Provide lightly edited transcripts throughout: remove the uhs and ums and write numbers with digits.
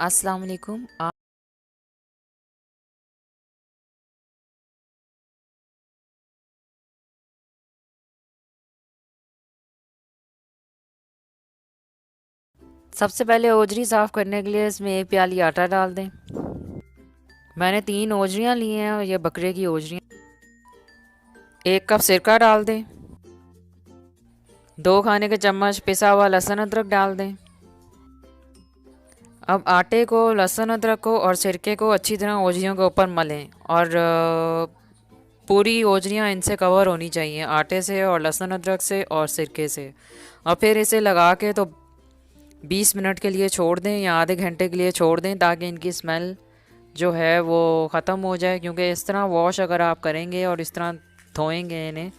अस्सलाम वालेकुम। सबसे पहले ओजरी साफ़ करने के लिए इसमें एक प्याली आटा डाल दें। मैंने 3 ओजरियाँ ली हैं और ये बकरे की ओजरियाँ। 1 कप सिरका डाल दें। 2 खाने के चम्मच पिसा हुआ लहसुन अदरक डाल दें। अब आटे को, लहसुन अदरक को और सिरके को अच्छी तरह ओजरियों के ऊपर मलें और पूरी ओजरियाँ इनसे कवर होनी चाहिए, आटे से और लहसुन अदरक से और सिरके से। और फिर इसे लगा के तो 20 मिनट के लिए छोड़ दें या आधे घंटे के लिए छोड़ दें, ताकि इनकी स्मेल जो है वो ख़त्म हो जाए। क्योंकि इस तरह वॉश अगर आप करेंगे और इस तरह धोएंगे इन्हें,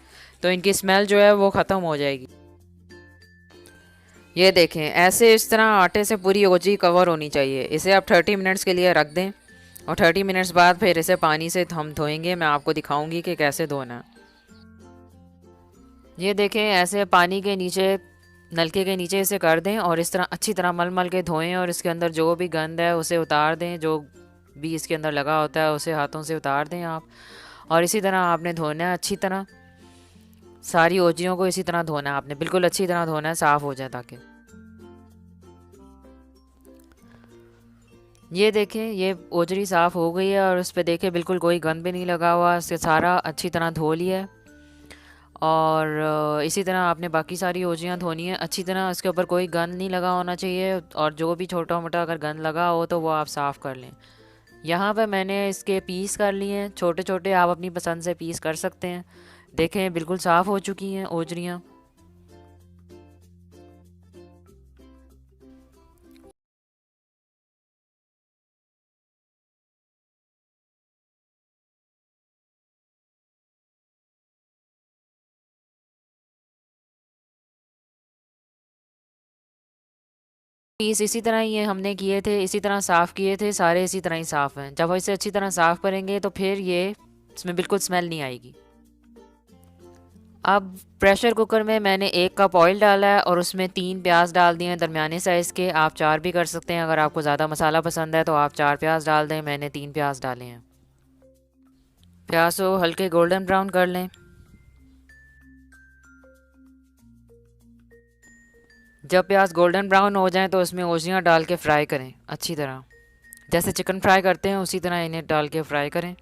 तो इनकी स्मेल जो है वो ख़त्म हो जाएगी। ये देखें, ऐसे इस तरह आटे से पूरी ओजी कवर होनी चाहिए। इसे आप 30 मिनट्स के लिए रख दें और 30 मिनट्स बाद फिर इसे पानी से हम धोएंगे। मैं आपको दिखाऊंगी कि कैसे धोना है। ये देखें, ऐसे पानी के नीचे, नलके के नीचे इसे कर दें और इस तरह अच्छी तरह मल मल के धोएं और इसके अंदर जो भी गंद है उसे उतार दें, जो भी इसके अंदर लगा होता है उसे हाथों से उतार दें आप। और इसी तरह आपने धोना है अच्छी तरह, सारी ओजियों को इसी तरह धोना है आपने, बिल्कुल अच्छी तरह धोना है, साफ़ हो जाए ताकि। ये देखें, ये ओजरी साफ़ हो गई है और उस पर देखें बिल्कुल कोई गंद भी नहीं लगा हुआ, इससे सारा अच्छी तरह धो लिया है। और इसी तरह आपने बाकी सारी ओजियाँ धोनी है अच्छी तरह, इसके ऊपर कोई गंद नहीं लगा होना चाहिए। और जो भी छोटा मोटा अगर गंद लगा हो तो वो आप साफ़ कर लें। यहाँ पे मैंने इसके पीस कर लिए हैं छोटे छोटे, आप अपनी पसंद से पीस कर सकते हैं। देखें बिल्कुल साफ़ हो चुकी हैं ओजरियाँ। पीस इसी तरह ये हमने किए थे, इसी तरह साफ़ किए थे सारे, इसी तरह ही साफ़ हैं। जब इसे अच्छी तरह साफ़ करेंगे तो फिर ये इसमें बिल्कुल स्मेल नहीं आएगी। अब प्रेशर कुकर में मैंने 1 कप ऑयल डाला है और उसमें 3 प्याज डाल दिए हैं दरमियाने साइज़ के। आप 4 भी कर सकते हैं, अगर आपको ज़्यादा मसाला पसंद है तो आप 4 प्याज डाल दें। मैंने 3 प्याज डाले हैं। प्याज को हल्के गोल्डन ब्राउन कर लें। जब प्याज गोल्डन ब्राउन हो जाए तो उसमें ओजियाँ डाल के फ्राई करें अच्छी तरह, जैसे चिकन फ्राई करते हैं उसी तरह इन्हें डाल के फ्राई करें।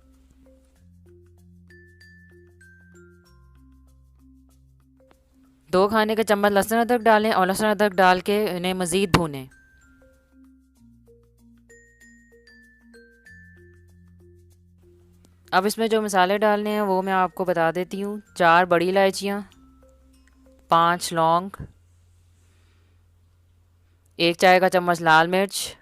2 खाने के चम्मच लहसुन अदरक डालें और लहसुन अदरक डाल के इन्हें मज़ीद भूनें। अब इसमें जो मसाले डालने हैं वो मैं आपको बता देती हूँ। 4 बड़ी इलायचियाँ, 5 लौंग, 1 चाय का चम्मच लाल मिर्च,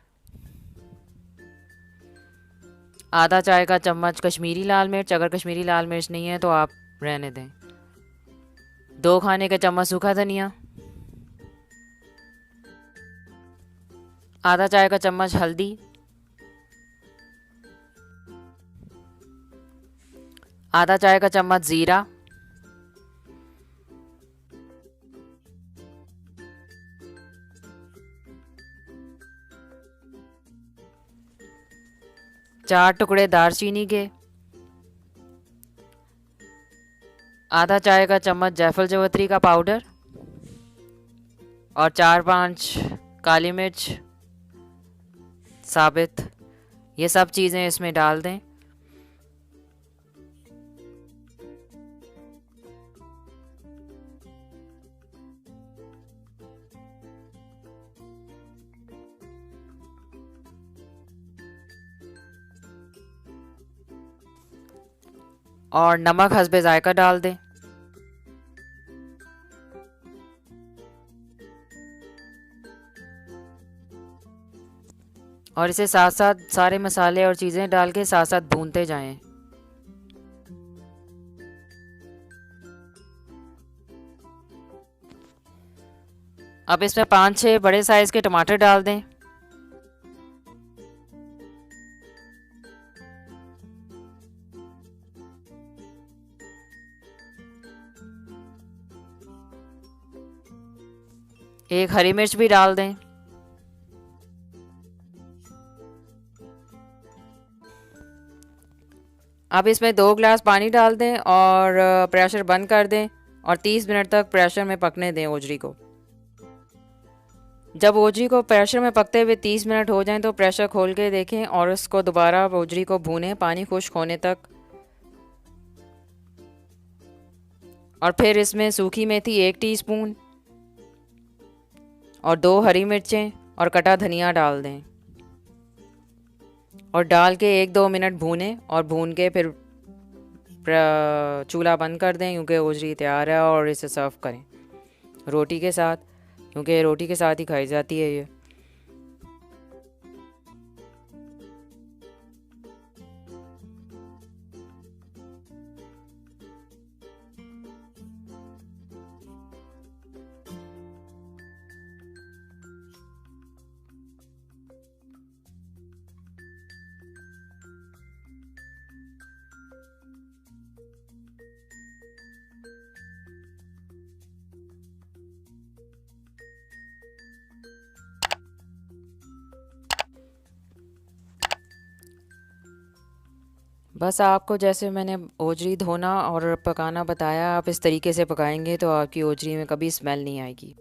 आधा चाय का चम्मच कश्मीरी लाल मिर्च, अगर कश्मीरी लाल मिर्च नहीं है तो आप रहने दें। 2 खाने के चम्मच सूखा धनिया, आधा चाय का चम्मच हल्दी, आधा चाय का चम्मच ज़ीरा, 4 टुकड़े दालचीनी के, आधा चाय का चम्मच जायफल जवतरी का पाउडर और 4-5 काली मिर्च साबित। ये सब चीज़ें इसमें डाल दें। और नमक हस्बे जायका डाल दें। और इसे साथ साथ सारे मसाले और चीज़ें डाल के साथ साथ भूनते जाएं। अब इसमें 5-6 बड़े साइज़ के टमाटर डाल दें। एक हरी मिर्च भी डाल दें। अब इसमें 2 ग्लास पानी डाल दें और प्रेशर बंद कर दें और 30 मिनट तक प्रेशर में पकने दें ओजरी को। जब ओजरी को प्रेशर में पकते हुए 30 मिनट हो जाएं तो प्रेशर खोल के देखें और उसको दोबारा ओजरी को भूनें पानी खुश्क होने तक। और फिर इसमें सूखी मेथी 1 टीस्पून और 2 हरी मिर्चें और कटा धनिया डाल दें और डाल के 1-2 मिनट भूनें और भून के फिर चूल्हा बंद कर दें क्योंकि ओजरी तैयार है। और इसे सर्व करें रोटी के साथ, क्योंकि रोटी के साथ ही खाई जाती है ये। बस आपको जैसे मैंने ओजरी धोना और पकाना बताया, आप इस तरीके से पकाएंगे तो आपकी ओजरी में कभी स्मेल नहीं आएगी।